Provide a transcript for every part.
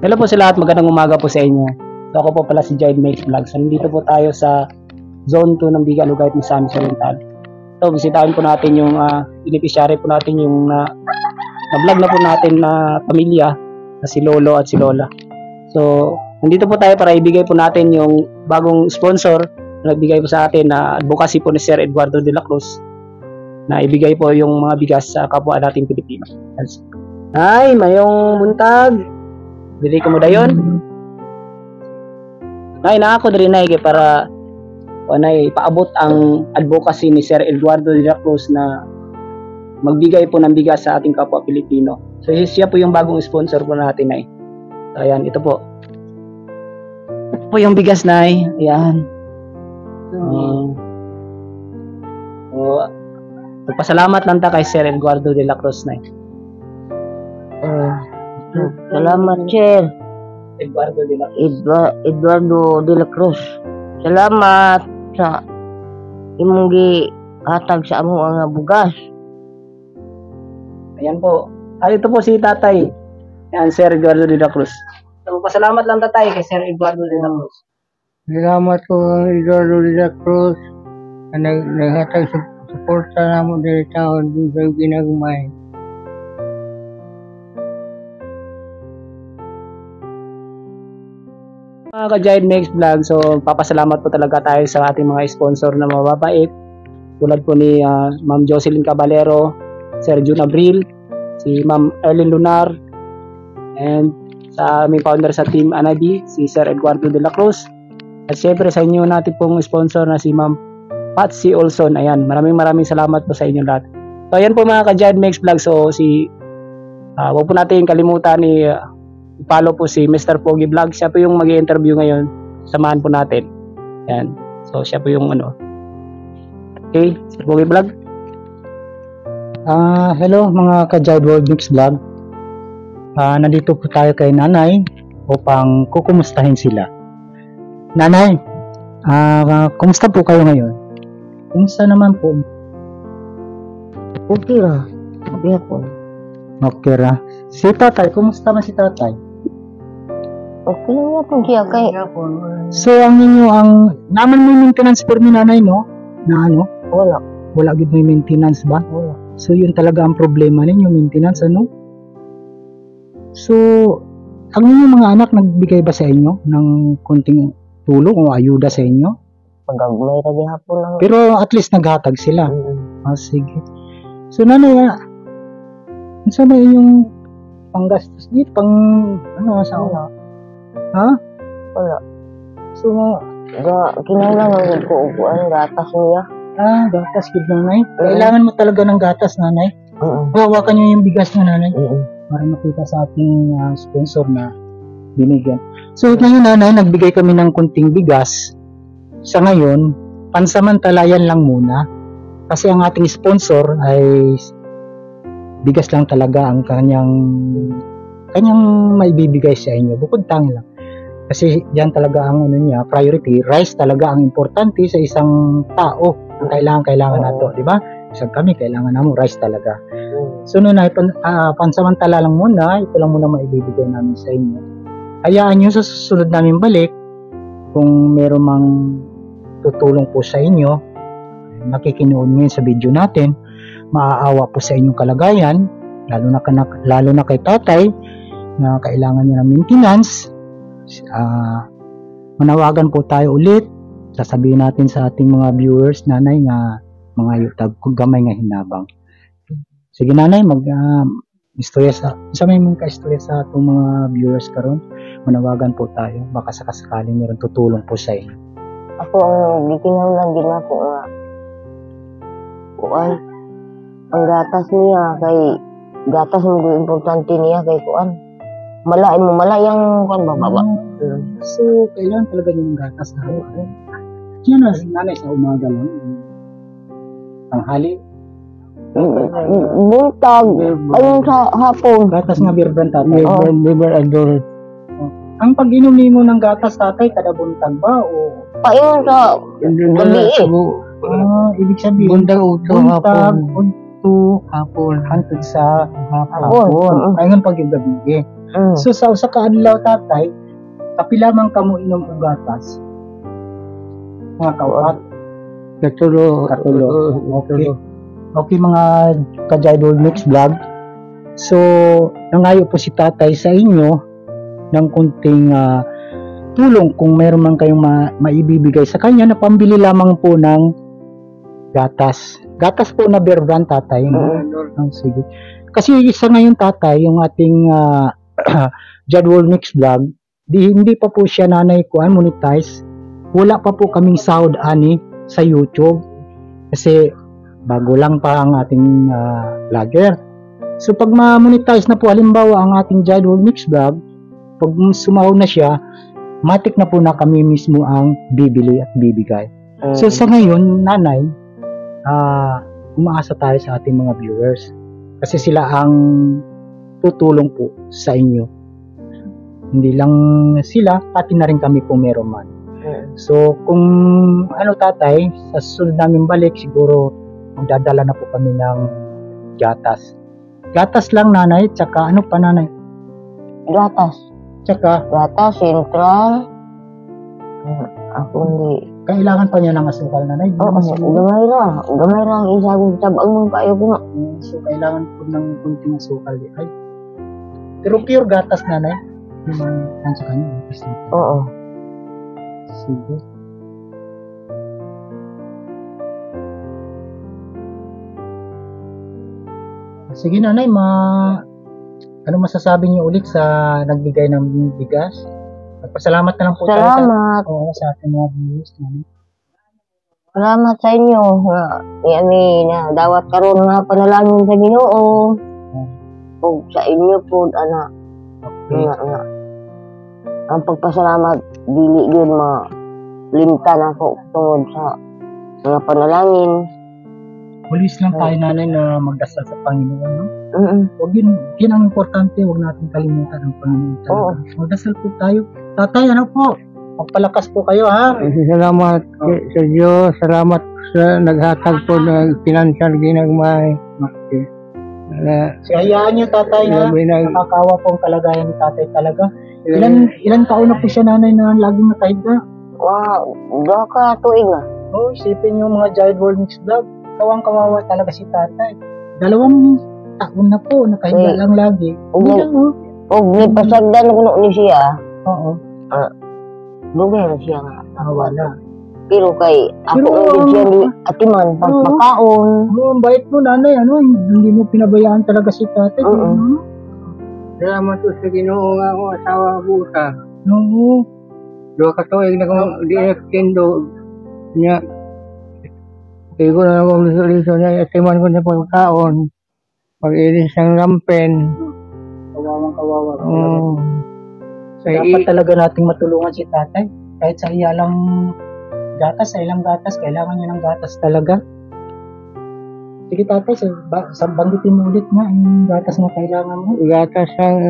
Hello po sa lahat, magandang umaga po sa inyo. So ako po pala si Jade Makes Vlog. So nandito po tayo sa Zone 2 ng Biga Lugay ng San Oriental. So bisitahin po natin yung beneficiary po natin yung na-vlog na po natin na pamilya na si Lolo at si Lola. So nandito po tayo para ibigay po natin yung bagong sponsor na nagbigay po sa atin na advocacy po ni Sir Eduardo de la Cruz na ibigay po yung mga bigas sa kapwa nating Pilipino. Ay, mayong buntag. Dili ko mo dayon. Nay na ako diri nay kay para anay paabot ang advocacy ni Sir Eduardo de la Cruz na magbigay po ng bigas sa ating kapwa Pilipino. So siya po yung bagong sponsor po natin nay. So ayan, ito po. Ito po yung bigas nay. Ayan. Pasalamat lang ta kay Sir Eduardo de la Cruz nay. Salamat, Sir Eduardo de la Cruz. Eduardo de la Cruz. Salamat sa imong gihatag sa among mga bugas. Ayan po. Ito po si Tatay. Ayan, Sir Eduardo de la Cruz. So, pasalamat lang Tatay kay Sir Eduardo de la Cruz. Salamat po, Eduardo de la Cruz. Naghatag sa suporta namo diri taon sa ginagmay. Mga ka-Jade Makes Vlog, so papasalamat po talaga tayo sa ating mga sponsor na mababait. Tulad po ni Ma'am Jocelyn Caballero, Sir June Abril, si Ma'am Erlyn Lunar, and sa aming founder sa Team Anabi, si Sir Eduardo de la Cruz. At syempre sa inyo natin pong sponsor na si Ma'am Patsy Olson. Ayan, maraming salamat po sa inyo lahat. So ayan po mga ka-Jade Makes Vlog, so huwag po natin kalimutan ni follow po si Mr. Pogi Vlog. Siya po yung mag-i-interview ngayon. Samahan po natin. Yan. So, siya po yung Okay, Mr. Pogi Vlog. Hello mga ka-Jade World Mix Vlog. Nandito po tayo kay Nanay upang kukumustahin sila. Nanay, kumusta po kayo ngayon? Kumusta naman po? Okay ra. Okay po. Okay ra. Si Tatay, kumusta man si Tatay? Okay lang yan po siya kay. So, naman may maintenance for ni Nanay, no? Na ano? Wala. Wala gid may maintenance ba? Wala. So, yun talaga ang problema ninyo, maintenance, ano? So, ang inyong mga anak nagbigay ba sa inyo ng konting tulong o ayuda sa inyo? Pagagmay ra gihapon lang. Pero at least naghatag sila. Sige. So, Nanay, saan ba yung panggastos dito? Sa Wala. Ha? Wala. So, Kinahanglan ko upuan gatas niya. gatas gid Nanay. Kailangan mo talaga ng gatas, Nanay. Hawakan niyo yung bigas na, Nanay. Para makita sa ating sponsor na binigyan. So, ngayon, Nanay, nagbigay kami ng kunting bigas. Sa ngayon, pansamantalayan lang muna. Kasi ang ating sponsor ay bigas lang talaga ang kanyang maibibigay sa inyo. Bukod tangi lang. Kasi yan talaga ang niya, priority. Rice talaga ang importante sa isang tao. Ang kailangan nato, di ba? Isang kami, kailangan namo rice talaga. So noon ay pansamantala lang muna, ito lang muna maibibigay namin sa inyo. Hayaan nyo sa susunod namin balik, kung meron mang tutulong po sa inyo, nakikinood ngayon sa video natin, maaawa po sa inyong kalagayan, lalo na kay Tatay na kailangan niya ng maintenance. Manawagan po tayo ulit, sasabihin natin sa ating mga viewers, Nanay, nga mga yutag gamay nga hinabang. Sige Nanay, istorya may mga istorya sa atong mga viewers karon. Manawagan po tayo, baka sakasakaling meron tutulong po sa inyo. Ako ang gikinahanglan gid nako nga. Kuan. Ang gatas niya kay gatas mo importante niya kay kuan. Malayang kuan bababa. So, kailangan talaga yung gatas na araw. Yan na, Nanay, sa umaga lang. Tanghali. Buntag. Ayun sa hapon. Gatas nga birbantat. Liver adult. Ang pag-inom mo ng gatas, Tatay, kada buntag ba? O Ayun sa gabi ibig sabihin, buntag hapon. Hantod sa hapon. Ayun pag yung gabi. So sa usa ka adlaw tatay, kapilamang kamo inom og gatas. Mga kaupat. Katulo. Okay. Okay mga ka-Jaidol Mix Vlog. So, nangayo po si tatay sa inyo ng kunting tulong kung meron man kayong maibibigay sa kanya na pambili lamang po ng gatas. Gatas po na Bear Brand tatay. Sige. Kasi isa ngayon tatay, yung ating Jaidol Mix Vlog, hindi pa po siya nanay ko monetize. Wala pa po kaming sahod ani sa YouTube. Kasi bago lang pa ang ating vlogger. So pag ma-monetize na po halimbawa ang ating Jaidol Mix Vlog, pag sumahod na siya, matik na po na kami mismo ang bibili at bibigay. So sa ngayon, nanay, umaasa tayo sa ating mga viewers kasi sila ang tutulong po sa inyo. Hindi lang sila, pati na rin kami kung meron man. So kung tatay, sa susunod namin balik siguro magdadala na po kami ng gatas. Gatas lang nanay, tsaka ano pa nanay? Gatas. Tsaka Gatas, sentral. Ako hindi. kailangan pa niya ng asukal nanay. Oo, gamay ra. Gamay ra ang isa kong tabang mong kayo ko. So kailangan po ng kunting asukal. Ay. Pero pure gatas nanay. Yung mga sa kanya. Oo. Sige. Sige nanay, ano masasabi niyo ulit sa nagbigay ng bigas? Nagpasalamat na lang po tayo Salamat. sa ating mga viewers nanay. Salamat sa inyo. Na dawat karon nga panalangin sa Ginoo. O sa inyo po, anak. Okay. Ang pagpasalamat, dili yun malimtan ako tungod sa mga panalangin. Pulis lang tayo nanay na magdasal sa Panginoon, no? Huwag yun ang importante, huwag natin kalimutan ang Panginoon talaga. Magdasal po tayo. Tatay, ano po? Magpalakas po kayo, ha? Salamat sa Diyos. Salamat sa naghatag po ng financial ginagmay. Okay. Hayaan niyo tatay, ha? Nakakawa po ang kalagayan ni tatay talaga. Ilan taon na po siya nanay na laging nakahiga? Wow, baka tuig na. Oh, isipin yung mga Jaidol Mix Vlog. Kawang-kawawa talaga si tatay. 2 taon na po, nakahiga lang lagi. Og ni pasagdan ko ni siya. Oo. Dugay na siya nga. Wala. Pero kay ako ang siya ni atiman pagpakaon. Ang bait mo nanay, hindi mo pinabayaan talaga si tatay. Salamat po sa Ginoo nga ako asawa buta. Oo. 2 ka tuig na kong di-extendo niya. Kaya ko na akong liso niya, atiman ko na pagkaon. Pag-ilis ng lampen. Kawawang-kawawa. Dapat talaga nating matulungan si tatay. Kahit sa ilang gatas, kailangan niya ng gatas talaga. Sige tatay, banggitin mo ulit nga yung gatas na kailangan mo. Gatas ang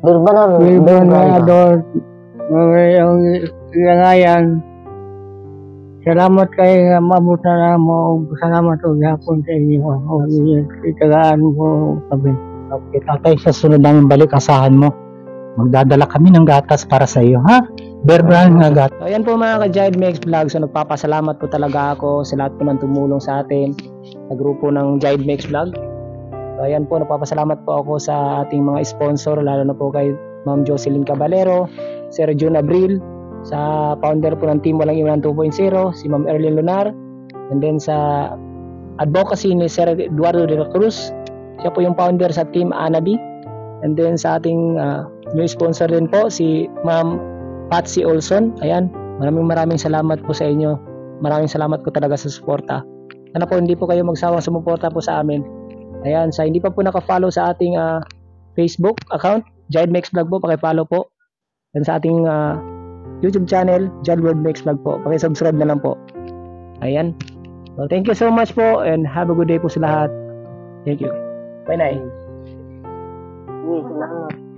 Bilban na adult. Yung langayan. Salamat kayo nga maabot na mo. Salamat o gapon sa inyo. O itagaan mo kami. Okay, tatay, sa sunod namin balik, asahan mo. Magdadala kami ng gatas para sa iyo, ha? Bear Brand nga gatas. So, ayan po mga ka-Jaid Mix Vlog. So, nagpapasalamat po talaga ako sa lahat po ng tumulong sa atin sa grupo ng Jaid Mix Vlog. So, ayan po, nagpapasalamat po ako sa ating mga sponsor, lalo na po kay Ma'am Jocelyn Caballero, Sir June Abril, sa founder po ng Team Walang Iwanan 2.0, si Ma'am Erlyn Lunar, and then sa advocacy ni Sir Eduardo de la Cruz, siya po yung founder sa Team Anabi, and then sa ating new sponsor din po si Ma'am Patsy Olson. Ayan, maraming salamat po sa inyo. Maraming salamat po talaga sa suporta. Sana po hindi po kayo magsawang sumuporta po sa amin. Ayan, sa hindi pa po naka-follow sa ating Facebook account, Jaid Mix Vlog po, paki-follow po. And sa ating YouTube channel, Jaidol Mix Vlog po, paki-subscribe na lang po. Ayan. So, thank you so much po and have a good day po sa lahat. Thank you. Bye, Nay. Salamat.